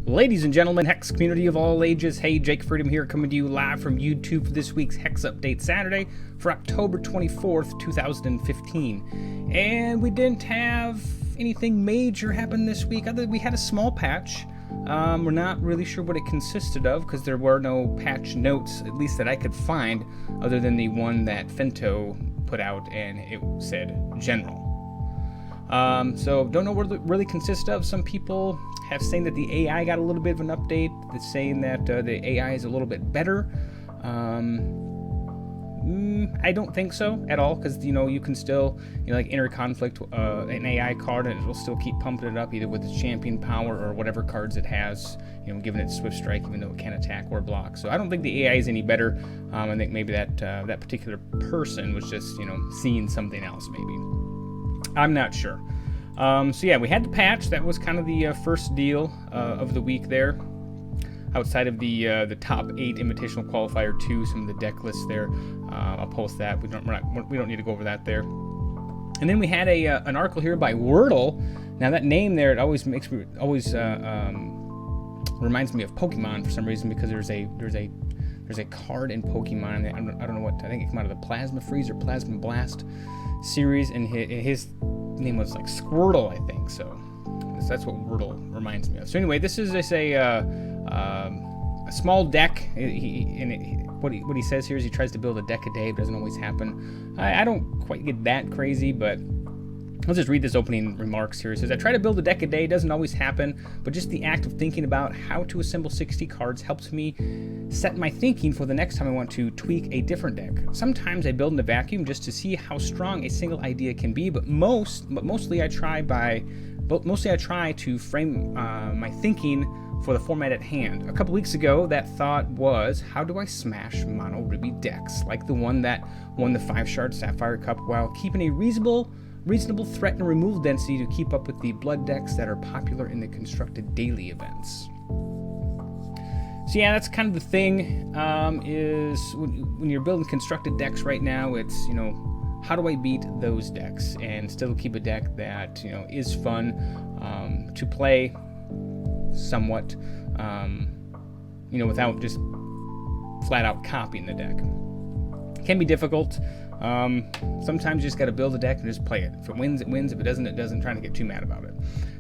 Ladies and gentlemen, HEX community of all ages, hey, Jake Freedom here, coming to you live from YouTube for this week's HEX Update Saturday for October 24th, 2015. And we didn't have anything major happen this week, other than we had a small patch. We're not really sure what it consisted of because there were no patch notes, at least that I could find, other than the one that Fento put out, and it said general. So don't know what it really consists of. Some people have saying that the AI got a little bit of an update. That's saying that the AI is a little bit better. I don't think so at all, because you can still like enter conflict an AI card and it will still keep pumping it up either with its champion power or whatever cards it has, giving it swift strike even though it can't attack or block. So I don't think the AI is any better. I think maybe that particular person was just seeing something else maybe. I'm not sure. So yeah, we had the patch. That was kind of the first deal of the week there. Outside of the top 8 invitational qualifier 2, some of the deck lists there. I'll post that. We don't need to go over that there. And then we had an article here by Wordle. Now that name there, it always reminds me of Pokemon for some reason, because there's a card in Pokemon. I don't know what. I think it came out of the Plasma Freeze or Plasma Blast series, and his name was like Squirtle, I think. So that's what Wordle reminds me of. So anyway, this is a small deck. What he says here is he tries to build a deck a day. It doesn't always happen. I don't quite get that crazy, but I'll just read this opening remarks here. It says, I try to build a deck a day. It doesn't always happen, but just the act of thinking about how to assemble 60 cards helps me set my thinking for the next time I want to tweak a different deck. Sometimes I build in a vacuum just to see how strong a single idea can be, but mostly I try to frame my thinking for the format at hand. A couple weeks ago, that thought was, how do I smash mono ruby decks like the one that won the 5-shard Sapphire Cup while keeping a reasonable threat and removal density to keep up with the blood decks that are popular in the constructed daily events. So yeah, that's kind of the thing, is when you're building constructed decks right now, it's, how do I beat those decks and still keep a deck that, is fun to play somewhat, without just flat out copying the deck. It can be difficult. Sometimes you just got to build a deck and just play it. If it wins, it wins. If it doesn't, it doesn't. Trying to get too mad about it.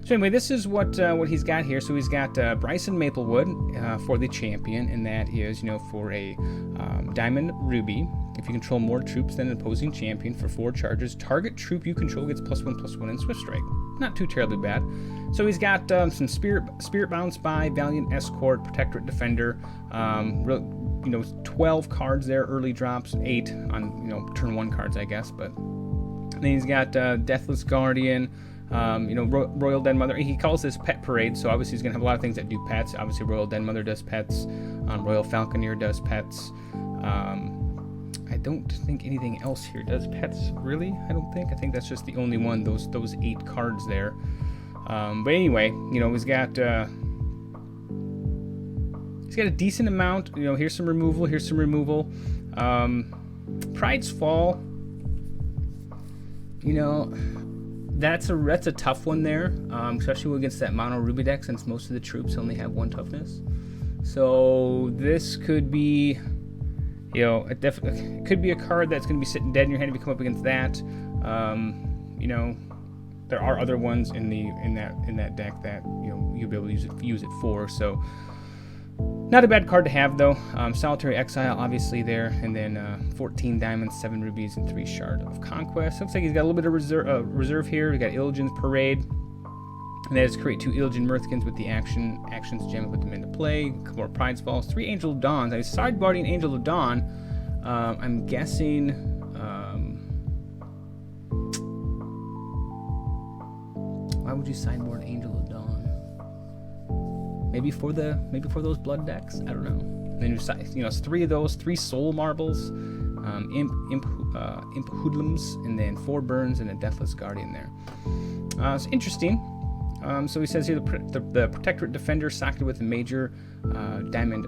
So anyway, this is what he's got here. So he's got Bryson Maplewood for the champion, and that is, for a Diamond Ruby. If you control more troops than an opposing champion for 4 charges, target troop you control gets +1/+1 in Swift Strike. Not too terribly bad. So he's got some Spirit Bound Spy, Valiant Escort, Protectorate Defender, 12 cards there, early drops, 8 on turn 1 cards, I guess. But then he's got Deathless Guardian, Royal Den Mother. He calls this Pet Parade, so obviously he's gonna have a lot of things that do pets. Obviously Royal Den Mother does pets, Royal Falconeer does pets. I don't think anything else here does pets, really. I think that's just the only one, those 8 cards there. But anyway, he's got a decent amount. Here's some removal. Pride's Fall, that's a tough one there, especially against that mono ruby deck, since most of the troops only have 1 toughness. So this could be, it could be a card that's going to be sitting dead in your hand if you come up against that. There are other ones in that deck that you'll be able to use it for. So not a bad card to have though. Solitary Exile obviously there, and then 14 diamonds, 7 rubies, and 3 Shard of Conquest. Looks like he's got a little bit of reserve here. We got Illigin's Parade, and that is create 2 Illigin Mirthkins with the actions gem and put them into play. A couple more Pride's Falls, 3 Angel of Dawns. I sideboarding Angel of Dawn. I'm guessing. Why would you sideboard Angel of Dawn? Maybe for those blood decks. I don't know. And then it's 3 of those, 3 Soul Marbles, Imp Hoodlums, and then 4 Burns and a Deathless Guardian there. It's interesting. So he says here the Protectorate Defender socketed with a major Diamond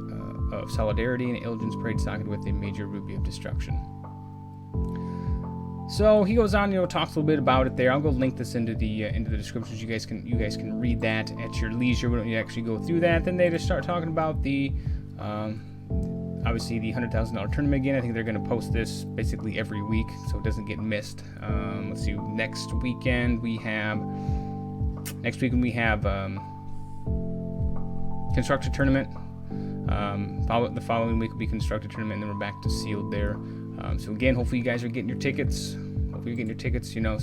of Solidarity, and Illigin's Parade socketed with a major Ruby of Destruction. So he goes on, talks a little bit about it there. I'll go link this into the descriptions. You guys can read that at your leisure. We don't need to actually go through that. Then they just start talking about the obviously the $100,000 tournament again. I think they're going to post this basically every week so it doesn't get missed. Let's see. Next week we have constructed tournament. The following week will be constructed tournament, and then we're back to sealed there. So again, hopefully you guys are getting your tickets.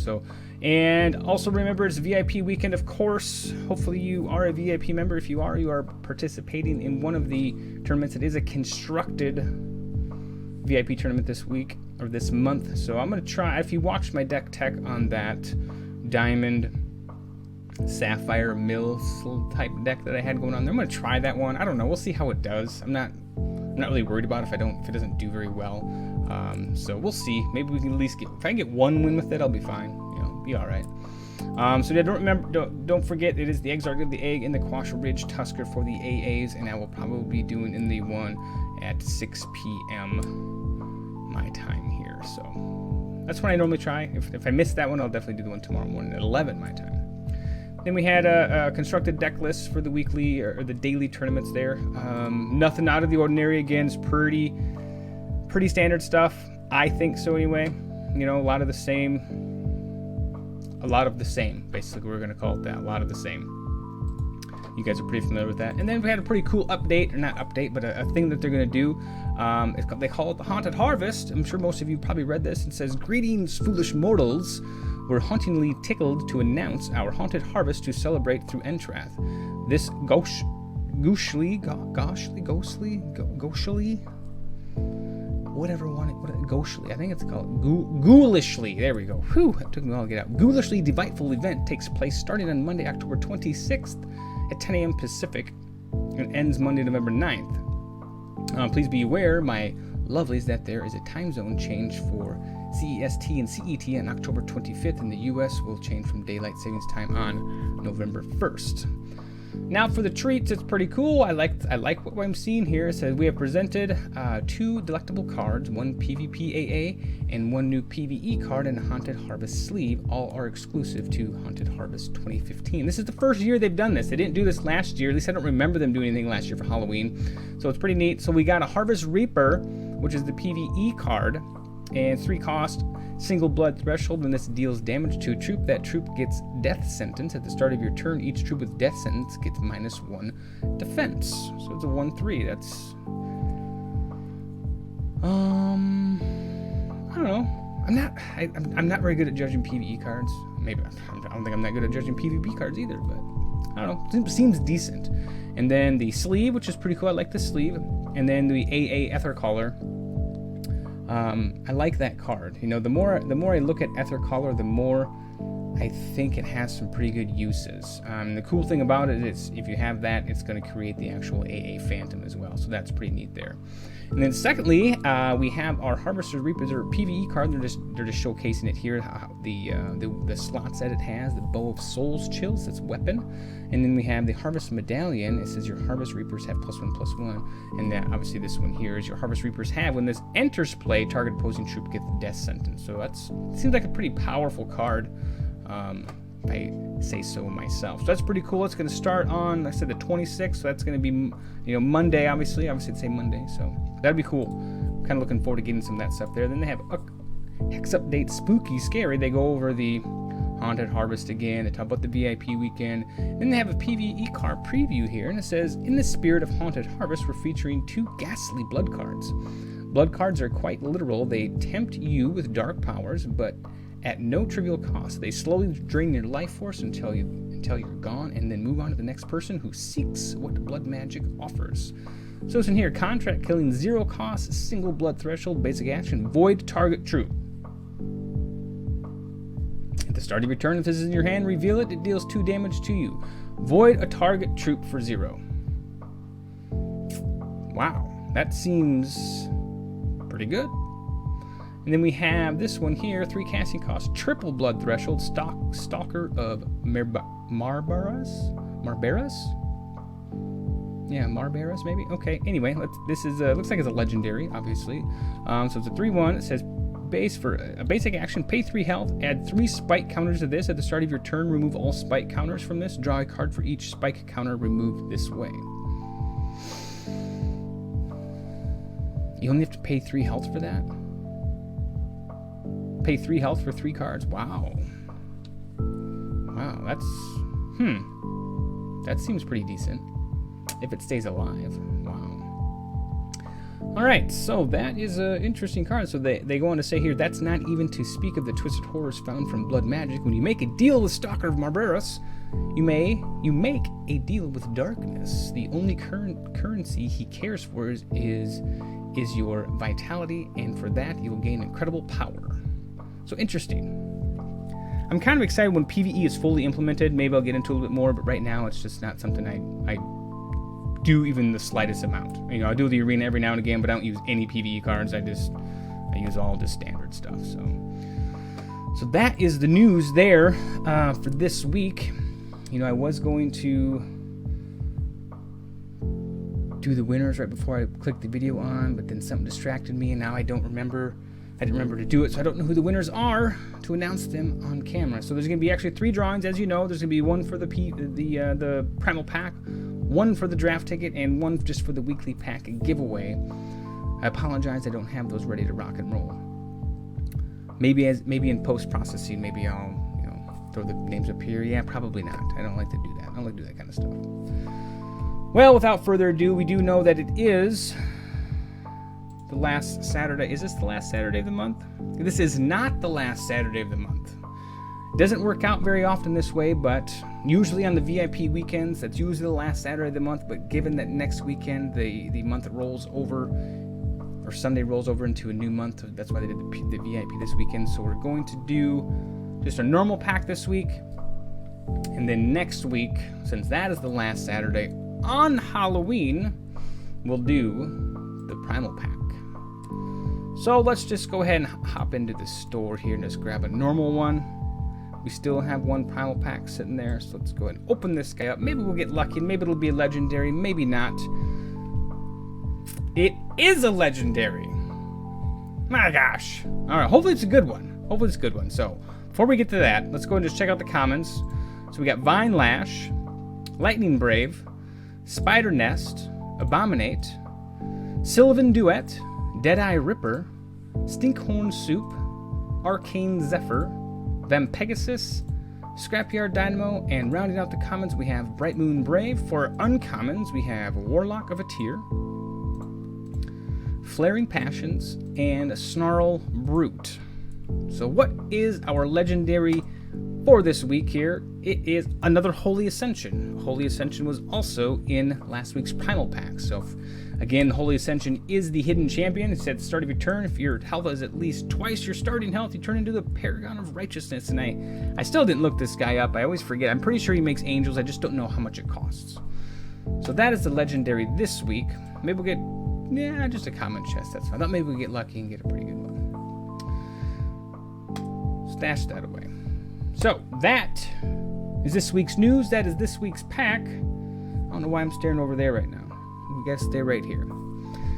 So, and also remember it's VIP weekend, of course. Hopefully you are a VIP member. If you are participating in one of the tournaments. It is a constructed VIP tournament this week or this month. So I'm going to try, if you watched my deck tech on that Diamond Sapphire Mill type deck that I had going on there, I'm going to try that one. I don't know. We'll see how it does. I'm not really worried about if it doesn't do very well. So we'll see. Maybe we can at least if I can get one win with it, I'll be fine. Be all right. So yeah, don't forget, it is the Exarch of the Egg in the Quash Ridge Tusker for the AAs, and I will probably be doing in the one at 6 p.m. my time here. So that's when I normally try. If I miss that one, I'll definitely do the one tomorrow morning at 11 my time. Then we had a constructed deck list for the weekly or the daily tournaments there. Nothing out of the ordinary. Again, it's pretty standard stuff. I think so anyway. A lot of the same. Basically, we're going to call it that. A lot of the same. You guys are pretty familiar with that. And then we had a pretty cool update, or not update, but a thing that they're going to do. They call it the Haunted Harvest. I'm sure most of you probably read this. It says, "Greetings, foolish mortals. We're hauntingly tickled to announce our haunted harvest to celebrate through Entrath. This ghostly, I think it's called ghoulishly. There we go. Whew, it took me a while to get out. Ghoulishly delightful event takes place starting on Monday, October 26th at 10 a.m. Pacific and ends Monday, November 9th. Please be aware, my lovelies, that there is a time zone change for CEST and CET on October 25th, and the U.S. will change from daylight savings time on November 1st. Now for the treats, it's pretty cool. I like what I'm seeing here. It says we have presented 2 delectable cards, 1 PvP AA and 1 new PvE card and a Haunted Harvest sleeve. All are exclusive to Haunted Harvest 2015. This is the first year they've done this. They didn't do this last year. At least I don't remember them doing anything last year for Halloween. So it's pretty neat. So we got a Harvest Reaper, which is the PvE card, and 3 cost, single blood threshold. When this deals damage to a troop, that troop gets death sentence. At the start of your turn, each troop with death sentence gets -1 defense. So it's a 1/3. That's I don't know. I'm not very good at judging PvE cards. Maybe I don't think I'm that good at judging PvP cards either, but I don't know. Seems decent. And then the sleeve, which is pretty cool. I like the sleeve. And then the AA Ether Caller. I like that card. The more I look at Ether Caller, the more I think it has some pretty good uses. The cool thing about it is if you have that, it's going to create the actual AA Phantom as well. So that's pretty neat there. And then secondly, we have our Harvester Reaper PvE card. They're just showcasing it here. The slots that it has, the Bow of Souls Chills, that's weapon. And then we have the Harvest Medallion. It says your Harvest Reapers have +1/+1. And then obviously this one here is your Harvest Reapers have, when this enters play, target opposing troop gets the death sentence. So it seems like a pretty powerful card. If I say so myself. So that's pretty cool. It's going to start on, like I said, the 26th. So that's going to be, Monday, obviously. Obviously, it'd say Monday. So that'd be cool. Kind of looking forward to getting some of that stuff there. Then they have a HEX update, Spooky Scary. They go over the Haunted Harvest again. They talk about the VIP weekend. Then they have a PvE card preview here. And it says, in the spirit of Haunted Harvest, we're featuring 2 ghastly blood cards. Blood cards are quite literal. They tempt you with dark powers, but at no trivial cost. They slowly drain your life force until you're gone, and then move on to the next person who seeks what blood magic offers. So it's in here: contract killing, 0 cost, single blood threshold, basic action, void target troop. At the start of your turn, if this is in your hand, reveal it. It deals 2 damage to you. Void a target troop for 0. Wow, that seems pretty good. And then we have this one here, 3 casting cost, triple blood threshold, Stalker of Marbaras? Yeah, Marbaras maybe? Okay, anyway, this is looks like it's a legendary, obviously. So it's a 3/1. It says base for a basic action. Pay 3 health. Add 3 spike counters to this. At the start of your turn, remove all spike counters from this. Draw a card for each spike counter removed this way. You only have to pay 3 health for that? Pay 3 health for 3 cards? Wow. Wow, that's... That seems pretty decent. If it stays alive. Wow. Alright, so that is an interesting card. So they go on to say here, that's not even to speak of the twisted horrors found from blood magic. When you make a deal with Stalker of Marberos, you make a deal with darkness. The only currency he cares for is your vitality, and for that you will gain incredible power. So interesting. I'm kind of excited when PvE is fully implemented. Maybe I'll get into a little bit more, but right now it's just not something I do even the slightest amount. You know, I do the arena every now and again, but I don't use any PvE cards. I use all just standard stuff. So that is the news there for this week. You know, I was going to do the winners right before I clicked the video on, but then something distracted me, and now I didn't remember to do it, so I don't know who the winners are to announce them on camera. So there's going to be actually 3 drawings, as you know. There's going to be one for the Primal Pack, one for the draft ticket, and one just for the weekly pack giveaway. I apologize, I don't have those ready to rock and roll. Maybe in post-processing, maybe I'll throw the names up here. Yeah, probably not. I don't like to do that. I don't like to do that kind of stuff. Well, without further ado, we do know that it is the last Saturday. Is this the last Saturday of the month? This is not the last Saturday of the month. It doesn't work out very often this way, but usually on the VIP weekends, that's usually the last Saturday of the month. But given that next weekend the month rolls over, or Sunday rolls over into a new month, that's why they did the VIP this weekend. So we're going to do just a normal pack this week, and then next week, since that is the last Saturday on Halloween, we'll do the Primal Pack. So let's just go ahead and hop into the store here and just grab a normal one. We still have one Primal Pack sitting there, so let's go ahead and open this guy up. Maybe we'll get lucky, and maybe it'll be a legendary, maybe not. It is a legendary. My gosh. Alright, hopefully it's a good one. So before we get to that, let's go and just check out the comments. So we got Vine Lash, Lightning Brave, Spider Nest, Abominate, Sylvan Duet, Deadeye Ripper, Stinkhorn Soup, Arcane Zephyr, Vampegasus, Scrapyard Dynamo, and rounding out the comments we have Bright Moon Brave. For uncommons, we have Warlock of Atyr, Flaring Passions, and Snarl Brute. So what is our legendary for this week here? It is another Holy Ascension. Holy Ascension was also in last week's Primal Pack. So again, Holy Ascension is the hidden champion. It said at the start of your turn, if your health is at least twice your starting health, you turn into the Paragon of Righteousness. And I still didn't look this guy up. I always forget. I'm pretty sure he makes angels. I just don't know how much it costs. So that is the legendary this week. Maybe we'll get, just a common chest. That's fine. I thought maybe we'll get lucky and get a pretty good one. Stash that away. So that is this week's news. That is this week's pack. I don't know why I'm staring over there right now. We gotta stay right here.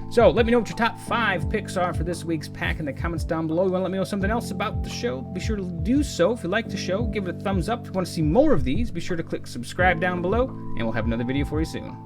So let me know what your top 5 picks are for this week's pack in the comments down below. You want to let me know something else about the show? Be sure to do so. If you like the show, give it a thumbs up. If you want to see more of these, be sure to click subscribe down below, and we'll have another video for you soon.